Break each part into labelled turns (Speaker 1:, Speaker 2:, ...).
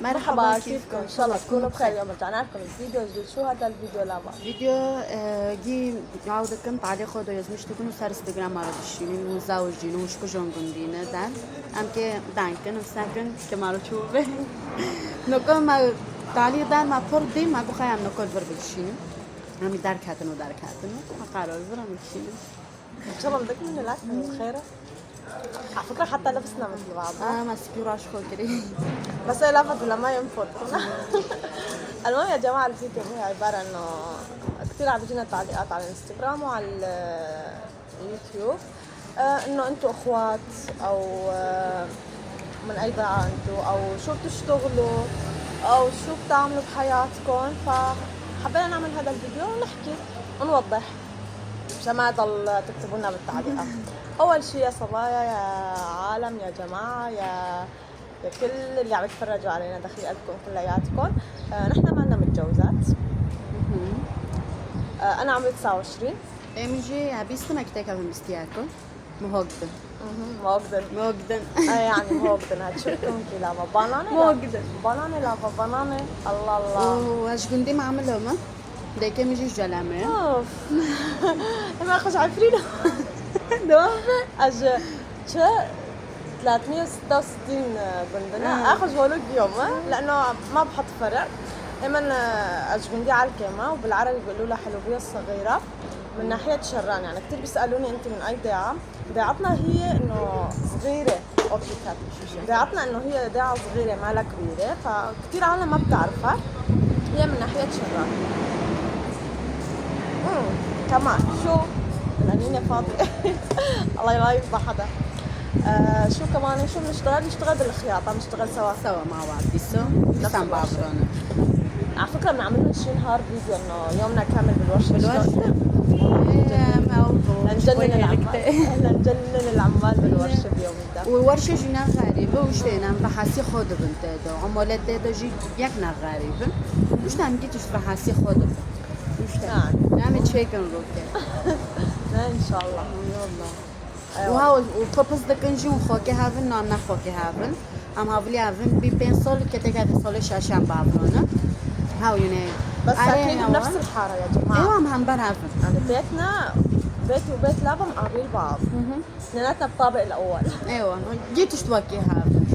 Speaker 1: مرحبا، كيفكم؟ ان شاء الله تكونوا بخير. اليوم رجعنا لكم الفيديو جديد. شو هذا الفيديو لابا؟
Speaker 2: فيديو جي عاودة كنت تعليق خود يزمش تكونوا صار انستغرام على الشينين وزاوجين وش كجون قندينا دان أم كي دانكن وساكن كمالو شوفه نقول ما تعليق دان ما فردي ما بخير عم نقول فرق الشينين عم دارك هاتنو ما قالوا الفرق الشينين
Speaker 1: ان شاء الله بدك من الاكل خيره. على فكره حتى لبسنا مثل بعض.
Speaker 2: ماسكي وراش خو
Speaker 1: بس هي لفت لما ينفض. المهم يا جماعه الفيديو هو عباره انه كثير عم بيجينا تعليقات على الانستغرام وعلى اليوتيوب انه انتم اخوات او من اي بلد انتم او شو بتشتغلوا او شو بتعملوا بحياتكم، فحبينا نعمل هذا الفيديو ونحكي ونوضح مشان ما يضل تكتبوا لنا بالتعليقات. اول شيء يا صبايا يا عالم يا جماعه يا كل اللي عم يتفرجوا علينا دخيل قلبكم كلياتكم، نحن ما لنا متجوزات. انا عمري 29.
Speaker 2: امجي عبيست مكتك من مستياكم مهوجدن
Speaker 1: موجدن يعني موجدن هاد شو بدكم انتي لافا بانانا
Speaker 2: موجدن
Speaker 1: بانانا لافا بانانا الله الله
Speaker 2: واش قندي ما عملهم ديك مجي جلامه
Speaker 1: اوف ما اخش عفرينا دوام اج تش 366 بندنا اخذ هولوج يوم لانه ما بحط فرق. دائما اجبندي على الكيمه وبالعربي بيقولوا لها حلوبيه الصغيره من ناحيه شران. يعني كثير بيسالوني انت من اي ضيعه؟ ضيعتنا هي انه صغيره اوبتيكات، ضيعتنا انه هي ضيعه صغيره ما لها كبيره، فكثير عالم ما بتعرفها. هي من ناحيه شران. كمان شو الأنينة فاضية. الله لا يفضح حدا. شو كمان شو بنشتغل بالخياطة، بنشتغل سوا
Speaker 2: مع بعض بيسو عم بعبرنا.
Speaker 1: على فكرة بنعمل لهم شي نهار فيديو انه يومنا كامل بالورشة. لنجنن العمال بالورشة بيوم ده.
Speaker 2: وورشة جينا غريبة وشتينا بحاسي خود بنت ده عمولات ده جي يكنا غريبة وش نعم جيتش بحاسي خود بنت وش نعم تشيكن روكي.
Speaker 1: لا ان شاء الله
Speaker 2: والله. وهاو وبروبوز ده كنجي وخوكي هافن نعم نخوكي هافن ام هافلي هافن بيبنسول كتك هذا صولي شاشان بابرونا هاو يني
Speaker 1: بس ساكنين بنفس الحارة يا جماعة.
Speaker 2: ايوه ام هنبر هافن
Speaker 1: يعني بيتي وبيت لابا مقابلين بعض اثنيناتنا بالطابق الاول.
Speaker 2: ايوه جيتش توكي هافن.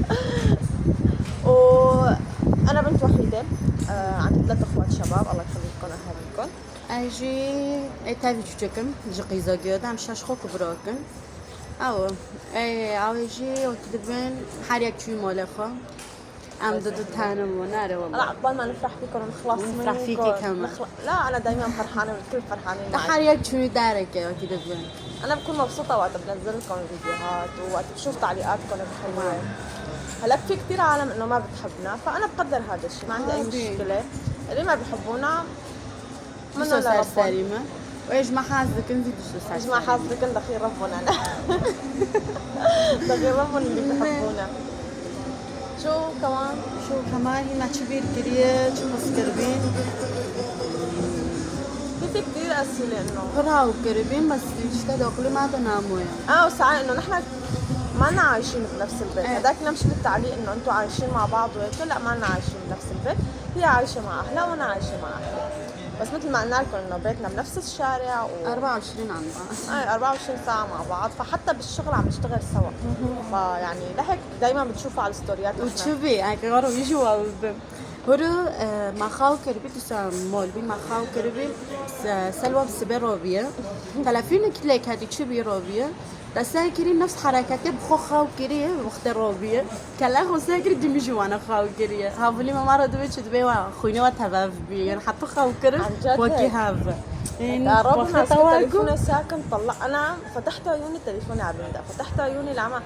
Speaker 1: وانا بنت وحيدة عندي 3 اخوات شباب الله يخليكم اهاليكم.
Speaker 2: اجي تابي تشكم جقي زوجيودا ام شاشخو كبروكن او اي اوجي وتدبن حريك شوي مولخو ام ضد تانمونا والله.
Speaker 1: لا عقبال ما نفرح فيكم ونخلص منكم.
Speaker 2: نفرح فيكي كمان.
Speaker 1: لا انا دايما فرحانه والكل فرحانين معي.
Speaker 2: حريك شوي دارك وتدبن.
Speaker 1: انا بكون مبسوطه وقت بنزل لكم فيديوهات ووقت بشوف تعليقاتكم الحلوه. هلا في كثير عالم انه ما بتحبنا، فانا بقدر هذا الشيء ما عندي اي مشكله. اللي ما بيحبونا
Speaker 2: منو صار سليمه وايش ما حاسبك انت شو
Speaker 1: ايش ما حاسبك دخيل ربنا. دخيل ربنا اللي بيحبونا. شو كمان
Speaker 2: هي ما تشبير كريه شو مسكربين
Speaker 1: في كثير اسئله انه
Speaker 2: براو كربين بس يشتغلوا كل ما تناموا يعني.
Speaker 1: وساعات انه نحن ما لنا عايشين بنفس البيت. هذاك نمشي بالتعليق انه انتم عايشين مع بعض وهيك، لا ما لنا عايشين بنفس البيت. هي عايشه مع اهلها وانا عايشه مع اهلي، بس مثل ما قلنا لكم انه بيتنا بنفس الشارع
Speaker 2: 24 عن بعض.
Speaker 1: 24 ساعه مع بعض، فحتى بالشغل عم نشتغل سوا. فيعني لهيك دايما بتشوفوا على الستوريات
Speaker 2: وتشوفي اكبر ويجوا والدم هرو ما خاو كربي تسمول بي ما خاو كربي سلوى بسبيروبيا تلافين كليك هذيك شو بيروبيا تساكري نفس حركاتي بخو خاو كريه مختروبيا كلا خو ساكري دي مجو انا خاو كريه هافلي ما مرة دويتش دبيوا خويني واتهباف بي يعني حطوا خاو كرب وكي هاف
Speaker 1: يا رب تليفوني ساكن طلع. انا فتحت عيوني تليفوني على بندا، فتحت عيوني لعمة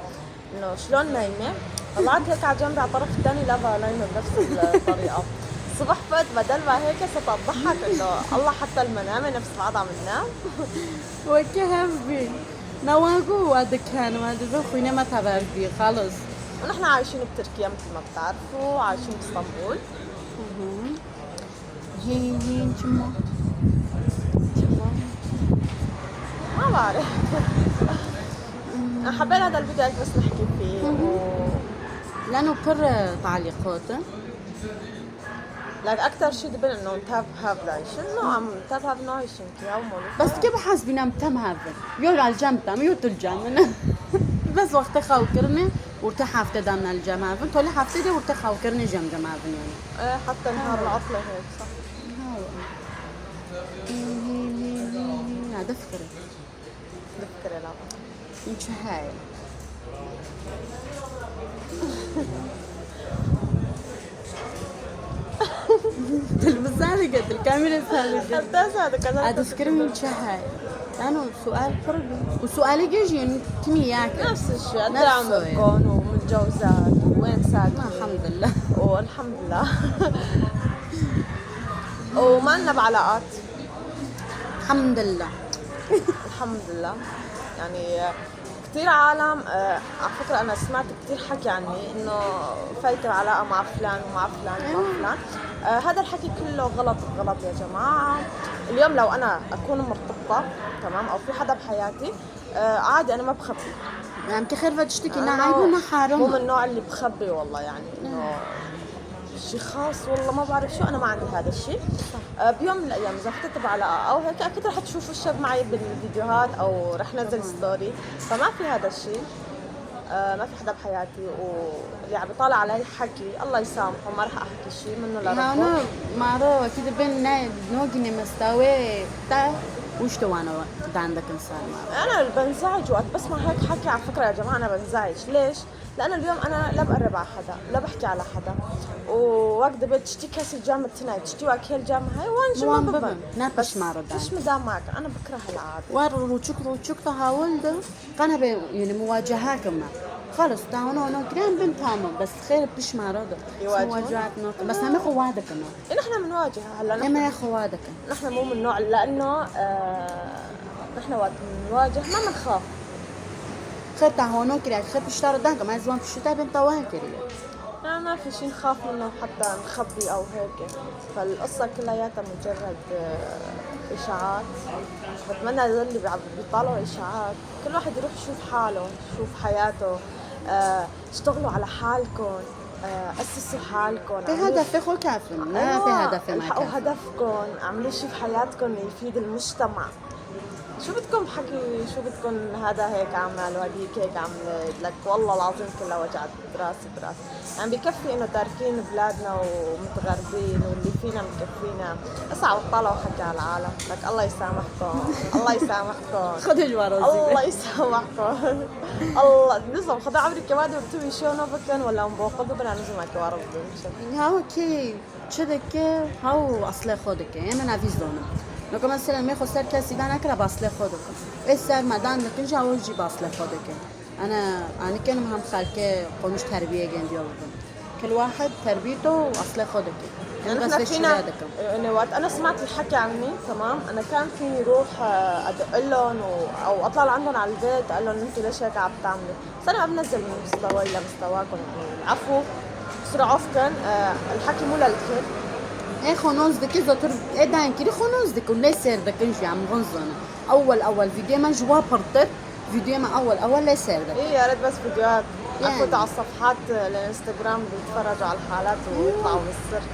Speaker 1: انه شلون نايمه، طلعت هيك على جنبي على الطرف الثاني لافا نايمه بنفس الطريقه. الصبح فقت بدل ما هيك صرت اضحك انه الله حتى المنامه نفس بعض عم ننام.
Speaker 2: وكي هاف بي نواقو وهذا كان وهذا خوينا ما تبعرف بيه خالص.
Speaker 1: ونحن عايشين بتركيا مثل ما بتعرفوا، عايشين باسطنبول.
Speaker 2: هي شمو
Speaker 1: ما بعرف. حبينا هذا الفيديو بس نحكي فيه
Speaker 2: لانه كر تعليقات
Speaker 1: لك أكتر شيء دبل إنه تاب هاف دايشن إنه عم تاب هاف نايشن كي أو مولي
Speaker 2: بس كيف حاسبين ام تم هذا يقول على الجام تام يوت الجام بس وقت خاوكرني ورتاح حافته دامنا الجام هذا تولي حافته دي ورتاح خاوكرني جام جام هذا يعني
Speaker 1: حتى نهار العطلة هيك صح
Speaker 2: هذا فكرة
Speaker 1: بفكر لا
Speaker 2: انت هاي البزالة قد الكاميرا سالقة
Speaker 1: قداش هذا كذا
Speaker 2: هذا فكرة من هاي أنا سؤال فرق وسؤالي يجي كمية
Speaker 1: نفس الشيء قد
Speaker 2: نفسه
Speaker 1: عمركم ومتجوزات وين ساكنين
Speaker 2: الحمد لله
Speaker 1: والحمد لله وما لنا بعلاقات
Speaker 2: الحمد لله
Speaker 1: الحمد لله يعني كثير عالم على فكرة أنا سمعت كثير حكي عني إنه فايتة علاقة مع فلان ومع فلان ومع فلان هذا الحكي كله غلط غلط يا جماعة. اليوم لو أنا أكون مرتبطة تمام أو في حدا بحياتي عادي أنا ما بخبي
Speaker 2: يعني كخير تشتكي إنها عيب وإنها حرام
Speaker 1: مو من النوع اللي بخبي والله يعني إنه شيء خاص والله ما بعرف شو أنا ما عندي هذا الشيء. بيوم من الأيام إذا فتت بعلاقة أو هيك أكيد رح تشوفوا الشاب معي بالفيديوهات أو رح نزل ستوري فما في هذا الشيء. ما في حدا بحياتي واللي عم بيطالع علي حكي الله يسامحه ما رح أحكي شيء منه لربه.
Speaker 2: أنا معروف كده بين نوجني مستوى تا وش توانا ده عندك إنسان معروف.
Speaker 1: أنا بنزعج وقت بسمع هيك حكي على فكرة يا جماعة أنا بنزعج ليش؟ لأنه اليوم أنا لا بقرب على حدا لا بحكي على حدا ووقت بدي تشتي كاس الجامعة تناي تشتي وأكل الجامعة هاي وين شو ما ببن
Speaker 2: نابش معروف
Speaker 1: فيش مدام معك أنا بكره هالعادة.
Speaker 2: وروتشك تحاول ده قنا يعني مواجهات ما خلص تعاونوا كريم بنت هامم بس خير بش معروض مواجهات نقطة بس هم خوادك أنا
Speaker 1: نحن بنواجه هلا
Speaker 2: نحن يا خوادك
Speaker 1: نحن مو من نوع لأنه نحن وقت بنواجه ما بنخاف
Speaker 2: خير تعاونوا كريم خير بشتار دانك ما زمان في الشتاء بنت وين كريم
Speaker 1: ما في شيء نخاف منه حتى نخبي أو هيك فالقصة كلياتها مجرد إشاعات. بتمنى اللي بيطالعوا إشاعات كل واحد يروح يشوف حاله يشوف حياته اشتغلوا على حالكم أسسوا حالكم
Speaker 2: في هدف خو كافي ما في هدف ما
Speaker 1: الحقوا هدفكم اعملوا شيء في حياتكم يفيد المجتمع. شو بدكم بحكي شو بدكم هذا هيك عمل وهديك هيك عملت لك والله العظيم كلها وجعت براسي يعني بكفي انه تاركين بلادنا ومتغربين واللي فينا مكفينا اسعوا طلعوا حكي على العالم لك الله يسامحكم الله يسامحكم
Speaker 2: خذ الجوارة
Speaker 1: الله يسامحكم الله نظم خذ عمري كمان وبتوي شو نوبكن ولا مبوقض بنا نظم كوارب
Speaker 2: هاو كي شدك هاو أصله خودك يعني أنا في زونه لو مثلا ما يخسر كاسي أنا كلا بأصله خودك إيش ما دام لكن جاوز جي بأصله خودك أنا كانوا مهم خالك قومش تربية جند يوم كل واحد تربيته وأصله خودك
Speaker 1: يعني بس فينا يعني وقت أنا سمعت الحكي عني تمام أنا كان فيني روح أدق لهم أو أطلع عندهم على البيت أقول لهم أنتوا ليش هيك عم تعملوا بس أنا ما بنزل من مستواي لمستواكم يعني العفو سرعوفكن الحكي مو للكل
Speaker 2: إيه خنوز دك إذا تر إيه داين كده خنوز دك ولا يصير دك إنشي عم غنزنا أول فيديو ما جوا برتر فيديو ما أول لا يصير دك
Speaker 1: إيه يا ريت بس فيديوهات
Speaker 2: يعني.
Speaker 1: أفوت على الصفحات الانستغرام بيتفرجوا على الحالات ويطلعوا بالسر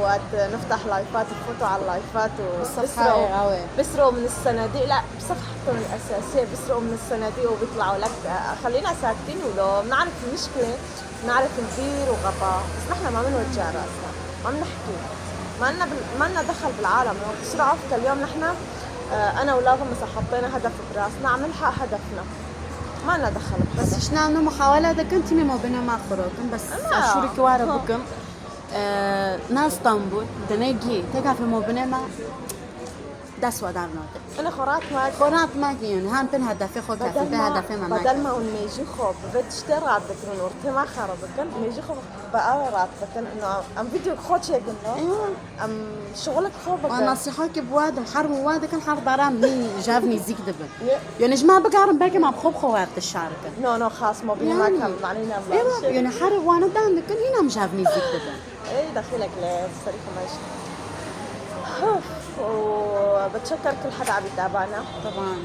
Speaker 1: وقت نفتح لايفات يفوتوا على اللايفات بيسرقوا من الصناديق لا بصفحتهم الأساسية بيسرقوا من الصناديق وبيطلعوا لك خلينا ساكتين ولو بنعرف المشكلة بنعرف البير وغطاء بس نحن ما بنوجع راسنا ما بنحكي ما لنا دخل بالعالم بسرعة اليوم نحن أنا ولاغم مثلا حطينا هدف براسنا عم نلحق هدفنا ما لنا دخل
Speaker 2: بس إيش نعمل محاولة ده كنت مو بينا ما خروكم بس شو ركوارا بكم ناس اسطنبول دنيجي تقع في مو بينا ما داس ودارنا
Speaker 1: أنا
Speaker 2: خورات ما يعني هان بين هدفي خو كافي بين هدفي ما
Speaker 1: بدل ما نيجي خوب بتشتري راتبك ورتي ما خربك نيجي خوب بقى راتبك إنه أم فيديو خوت شيء قلنا أم شغلك خوبك
Speaker 2: ونصيحتك بواد الحرب وواد كان حرب ضرام مين جابني زيك دبل يعني جماعة بقارن باقي ما بخوب خوات الشارك
Speaker 1: نو خاص ما بينا ما كان معنينا
Speaker 2: يعني حرب وانا دام كان هنا مجابني زيك دبل
Speaker 1: إيه دخيلك ليه صريخة ماشي وبتشكر كل حدا عم يتابعنا
Speaker 2: طبعا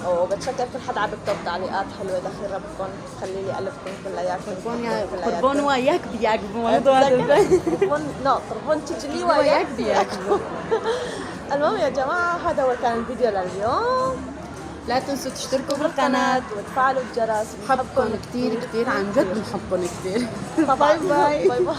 Speaker 1: وبتشكر كل حدا عم بيكتب تعليقات حلوه. دخيل ربكم خلي لي قلبكم كلياتكم.
Speaker 2: قربون وياك بيعجبوا موضوع
Speaker 1: طربون تجلي وياك
Speaker 2: بيعجبوا.
Speaker 1: المهم يا جماعه هذا هو كان الفيديو لليوم.
Speaker 2: لا تنسوا تشتركوا بالقناة
Speaker 1: وتفعلوا الجرس.
Speaker 2: بنحبكم كتير كتير، عن جد بنحبكم كتير.
Speaker 1: باي باي. باي باي.